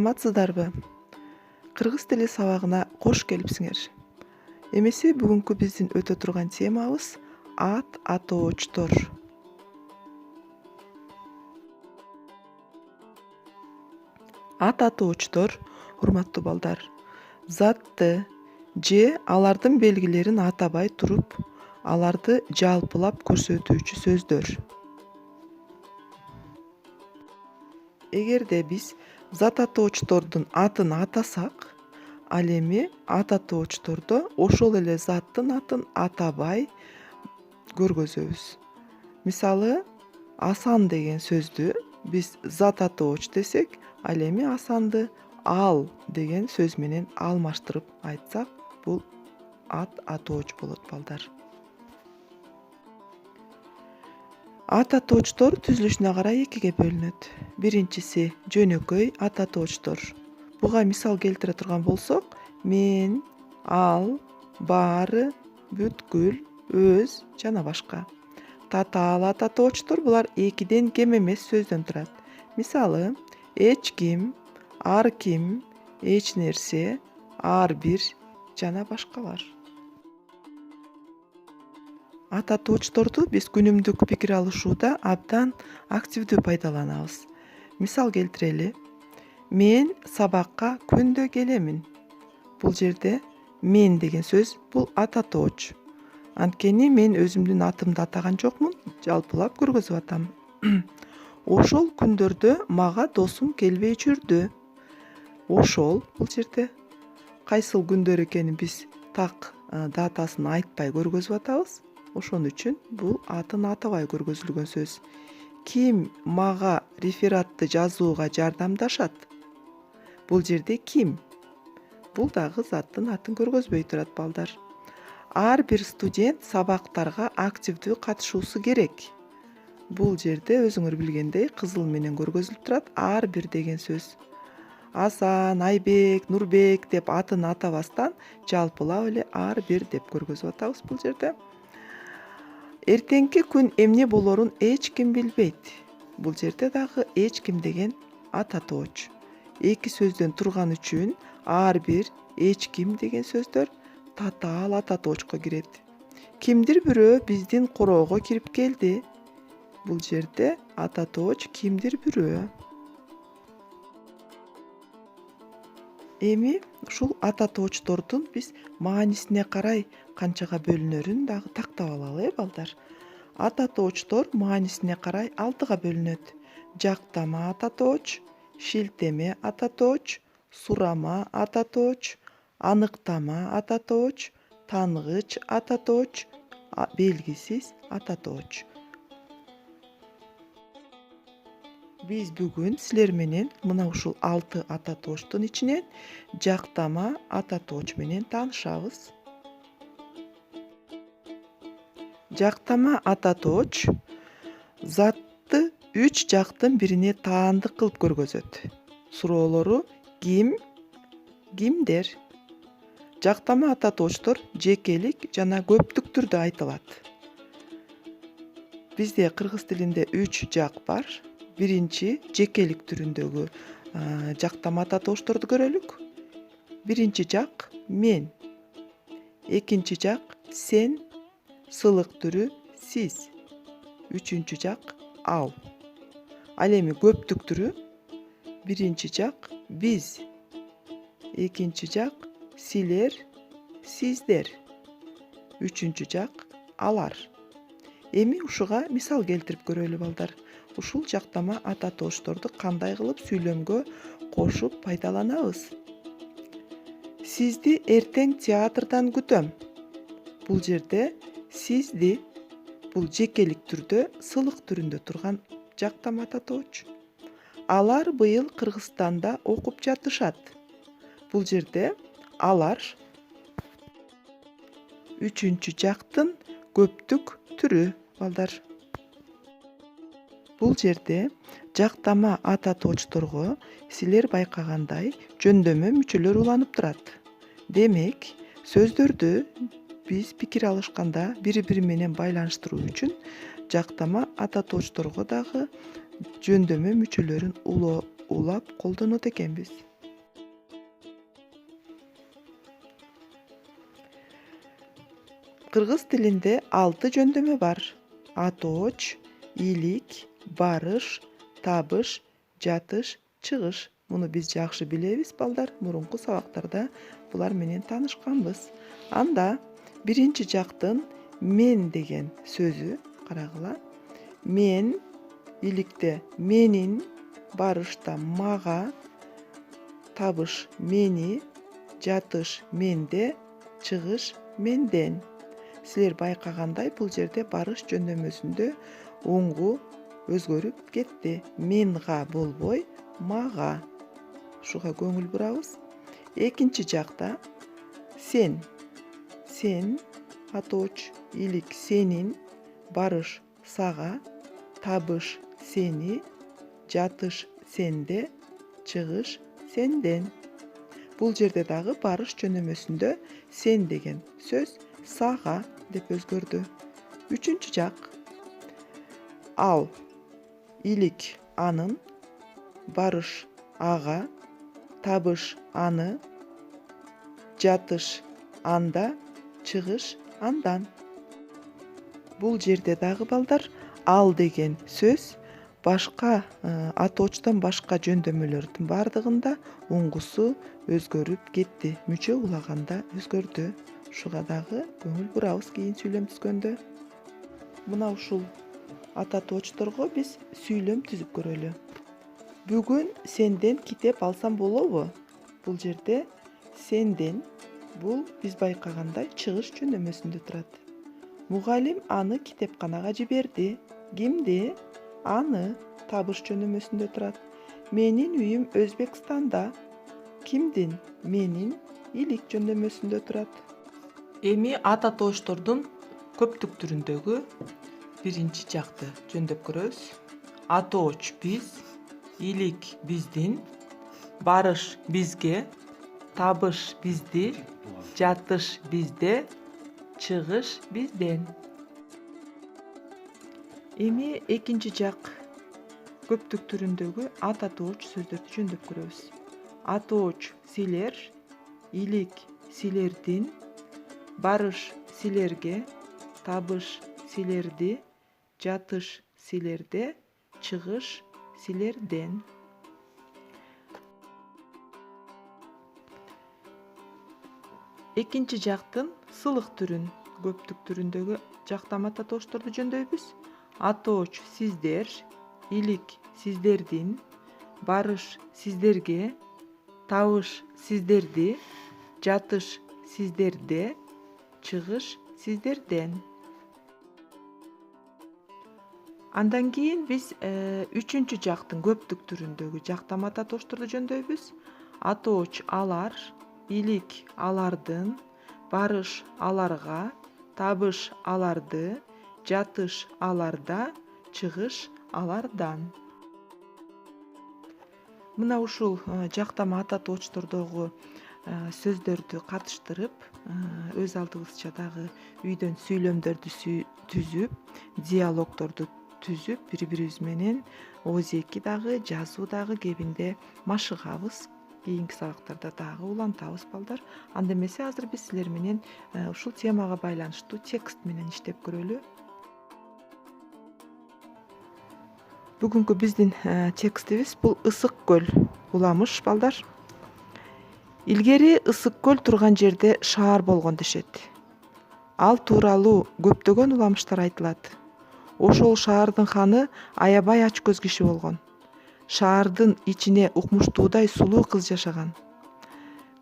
саламатсыздарбы? Кыргыз тили сабагына кош келипсиңер. Эмесе бүгүнкү биздин өтө турган темабыз ат атоочтор. Ат атоочтор, урматтуу балдар, затты же алардын белгилерин атабай туруп, аларды жалпылап көрсөтүүчү сөздөр. Эгерде биз зат атоочтордун атын атасак, ал эми ат атоочтордо ошол эле заттын атын атабай көргөзөбүз. Мисалы, Асан деген сөздү биз зат атооч десек, ал эми Асанды ал деген сөз менен алмаштырып айтсак, бул ат атооч болот, балдар. Ат атоочтор түзүлүшүнө карай экиге бөлүнөт. Биринчиси жөнөкөй ат атоочтор. Буга мисал келтире турган болсок, мен, ал, баары, бүткүл, өз жана башка. Татаал ат атоочтор булар экиден кем эмес сөздөн турат. Мисалы, эч ким, ар ким, эч нерсе, ар бир жана башкалар. Ат атоочторду биз күнүмдүк пикир алышууда абдан активдүү пайдаланабыз. Мисал келтирели. Мен сабакка күндө келемин. Бул жерде мен деген сөз бул ат атооч. Анткени мен өзүмдүн атымды атаган жокмун, жалпылап көргөзүп атам. Ошол күндөрдө мага досум келбей жүрдү. Ошол бул жерде кайсыл күндөр экенин биз так датасын айтпай көргөзүп атабыз. Ошон үчүн бул атын атабай көргөзүлгөн сөз. Ким мага рефератты жазууга жардамдашат? Бул жерде ким? Бул дагы заттын атын көргөзбөй турат, балдар. Ар бир студент сабактарга активдүү катышуусу керек. Бул жерде өзүңөр билгендей кызыл менен көргөзүлүп турат ар бир деген сөз. Асан, Айбек, Нурбек деп атын атабастан жалпылап эле ар бир деп көргөзүп атабыз бул жерде. Эртеңки күн эмне болорун эч ким билбейт. Бул жерде дагы эч ким деген ат атооч. Эки сөздөн турган үчүн ар бир эч ким деген сөздөр татаал ат атоочко кирет. Кимдир бирөө биздин короого кирип келди. Бул жерде ат атооч кимдир бирөө. Эми ушул ат атоочтордун биз маанисине карай канчага бөлүнөрүн дагы тактап алалы, балдар. Ат атоочтор маанисине карай 6-га бөлүнөт. Жактама ат атооч, шилтеме ат атооч, сурама ат атооч, аныктама ат атооч, тангыч ат атооч, белгисиз ат атооч. Биз бүгүн силер менен мына ушул 6 ат атоочтун ичинен жактама ат атооч менен таанышабыз. Жактама ат атооч затты 3 жактын бирине таандык кылып көргөзөт. Суроолору ким, кимдер. Жактама ат атоочтор жекелик жана көптүк түрдө айтылат. Бизде кыргыз тилинде 3 жак бар. Биринчи жекелик түрүндөгү жактама ат атоочторду көрөлүк. Биринчи жак мен. Экинчи жак сен, сылык түрү сиз. Үчүнчү жак ал. Ал эми көптүк түрү биринчи жак биз. Экинчи жак силер, сиздер. Үчүнчү жак алар. Эми ушуга мисал келтирип көрөлү, балдар. Ушул жактама ат атоочторду кандай кылып сүйлөмгө кошуп пайдаланабыз? Сизди эртең театрдан күтөм. Бул жерде сизди бул жекелик түрдө сылык түрүндө турган жактама ат атооч. Алар быйыл Кыргызстанда окуп жатышат. Бул жерде алар үчүнчү жактын көптүк түрү, балдар. Бул жерде жактама ат атоочторго силер байкагандай жөндөмө мүчөлөр уланып турат. Демек, сөздөрдү биз пикир алышканда бири-бири менен байланыштыруу үчүн жактама ат атоочторго дагы жөндөмө мүчөлөрүн улап колдонот экенбиз. Кыргыз тилинде 6 жөндөмө бар. Атооч, ийлик, барыш, табыш, жатыш, чыгыш. Муну биз жакшы билебиз балдар. Мурунку сабактарда булар менен таанышканбыз. Анда биринчи жактын мен деген сөзү карагыла. Мен, ийликте менин, барышта мага, табыш мени, жатыш менде, чыгыш менден. Силер байкагандай бул жерде барыш жөндөмөсүндө уңгу өзгөрүп кетти. Менга болбой мага. Ушуга көңүл бурабыз. Экинчи жакта сен. Сен, атооч, ийлик сенин, барыш сага, табыш сени, жатыш сенде, чыгыш сенден. Бул жерде дагы барыш жөнөмөсүндө сен деген сөз сага деп өзгөрдү. Үчүнчү жак. Ал, ийлик анын, барыш ага, табыш аны, жатыш анда, чыгыш андан. Бул жерде дагы балдар ал деген сөз башка атоочтон башка жөндөмөлөрдүн баардыгында уңгусу өзгөрүп кетти. Мүчө улаганда өзгөрдү. Ушуга дагы көңүл бурабыз кийин сүйлөм түзгөндө. Мына ушул ата тоочторго биз сүйлөм түзүп көрөлү. Бүгүн сенден китеп алсам болобу? Бул жерде сенден бул биз байкагандай чыгыш жөндөмөсүндө турат. Мугалим аны китепканага жиберди. Кимди? Аны табыш жөндөмөсүндө турат. Менин үйүм Өзбекстанда. Кимдин? Менин ийлик жөндөмөсүндө турат. Эми ата тоочтордун көптүк түрүндөгү биринчи жакты жөндөп көрөбүз. Атооч биз, ийлик биздин, барыш бизге, табыш бизди, жатыш бизде, чыгыш бизден. Эми экинчи жак көптүк түрүндөгү ат атооч сөздөрдү жөндөп көрөбүз. Атооч силер, ийлик силердин, барыш силерге, табыш силерди, жатыш силерде, чыгыш силерден. Экинчи жактын сылык түрүн көптүк түрүндөгү жактама татоочторду жөндөйбүз. Атооч сиздер, ийлик сиздердин, барыш сиздерге, табыш сиздерди, жатыш сиздерде, чыгыш сиздерден. Андан кийин биз үчүнчү жактын көптүк түрүндөгү жактама татоочторду жөндөйбүз. Атооч алар, ийлик алардын, барыш аларга, табыш аларды, жатыш аларда, чыгыш алардан. Мына ушул жактама ата тоочтордогу сөздөрдү катыштырып, өз алдыбызча дагы үйдөн сүйлөмдөрдү түзүп, диалогторду түзүп, бири-бирибиз менен ооз эки дагы, жазуу дагы кебинде машыгабыз. Кийинки сабактарда дагы улантабыз балдар. Анда эмесе азыр биз силер менен ушул темага байланыштуу текст менен иштеп көрөлү. Бүгүнкү биздин текстибиз бул Ысык көл уламыш балдар. Илгери Ысык көл турган жерде шаар болгон дешет. Ал тууралуу көптөгөн уламыштар айтылат. Ошол шаардын ханы аябай ач көз киши болгон. Шаардын ичине укмуштуудай сулуу кыз жашаган.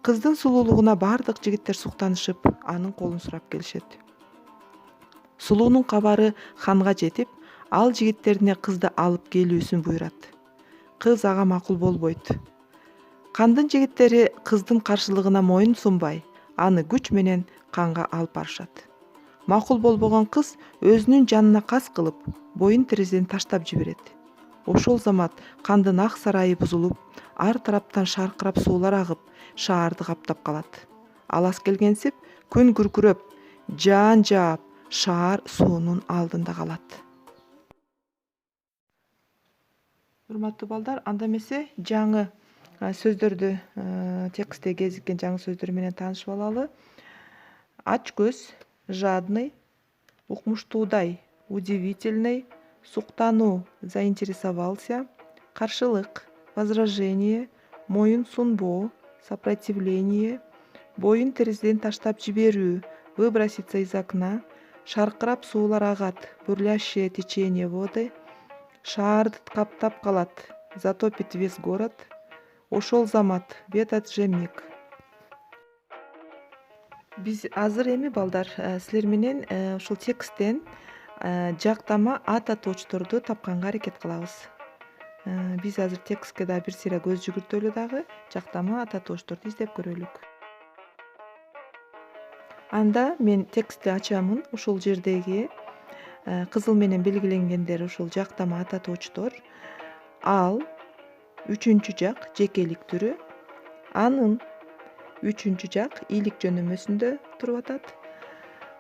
Кыздын сулуулугуна бардык жигиттер суктанышып, анын колун сурап келишет. Сулуунун кабары ханга жетип, ал жигиттерине кызды алып келүүсүн буйрат. Кыз ага макул болбойт. Кандын жигиттери кыздын каршылыгына моюн сунбай, аны күч менен канга алып барышат. Макул болбогон кыз өзүнүн жанына кас кылып, боюн терезеден таштап жиберет. Ошол замат кандын ак сарайы бузулуп, ар тараптан шаркырап суулар агып, шаарды каптап калат. Алас келгенсип, күн күркүрөп, жаан жаап, шаар суунун алдында калат. Урматтуу балдар, анда эмесе жаңы сөздөрдү, текстте кезиккен жаңы сөздөр менен таанышып алалы. Ач көз жадный, укмуштуудай, удивительный, суктануу, заинтересовался, каршылык, возражение, моюн сунбоо, сопротивление, боюн терезеден таштап жиберүү, выброситься из окна, шаркырап суулар агат, бурлящее течение воды, шаарды каптап калат, затопит весь город, ошол замат в этот же миг. Биз азыр эми балдар силер менен ушул тексттен жактама ат атоочторду тапканга аракет кылабыз. Биз азыр текстке да бир сыйра көз жүгүртөлү дагы жактама ат атоочторду издеп көрөлүк. Анда мен текстти ачамын. Ушул жердеги кызыл менен белгиленгендер ушул жактама ат атоочтор. Ал үчүнчү жак жекелик түрү, анын үчүнчү жак ийлик жөнөмөсүндө туруп атат.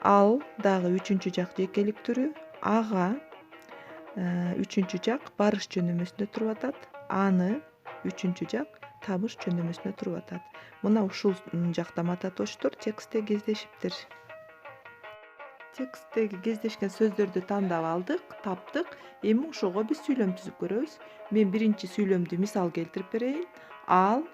Ал дагы үчүнчү жак жекелик түрү, ага үчүнчү жак барыш жөнөмөсүндө туруп атат. Аны үчүнчү жак табыш жөнөмөсүндө туруп атат. Мына ушул жактама ат атоочтор текстте кездешиптир. Тексттеги кездешкен сөздөрдү тандап алдык, таптык. Эми ошого биз сүйлөм түзүп көрөбүз. Мен биринчи сүйлөмдү мисал келтирип берейин. Ал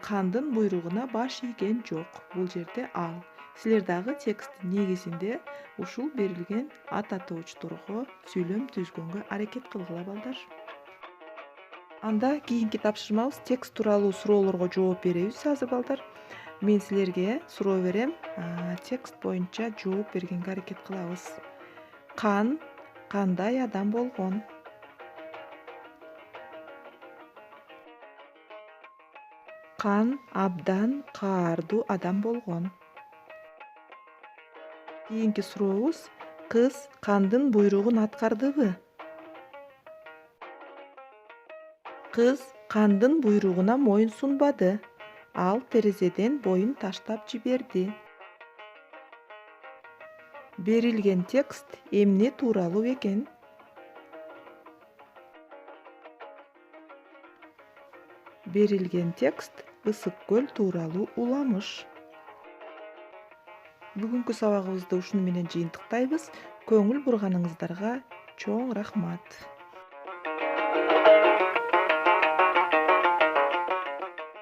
кандын буйругуна баш ийген жок. Бул жерде ал. Силер дагы тексттин негизинде ушул берилген ат атоочторго сүйлөм түзгөнгө аракет кылгыла балдар. Анда кийинки тапшырмабыз текст тууралуу суроолорго жооп беребиз азыр балдар. Мен силерге суроо берем, текст боюнча жооп бергенге аракет кылабыз. Кан кандай адам болгон? Кан абдан каардуу адам болгон. Кийинки сурообуз, кыз кандын буйругун аткардыбы? Кыз кандын буйругуна моюн сунбады. Ал терезеден боюн таштап жиберди. Берилген текст эмне тууралуу экен? Берилген текст Ысык көл тууралуу уламыш. Бүгүнкү сабагыбызды ушуну менен жыйынтыктайбыз. Көңүл бурганыңыздарга чоң рахмат.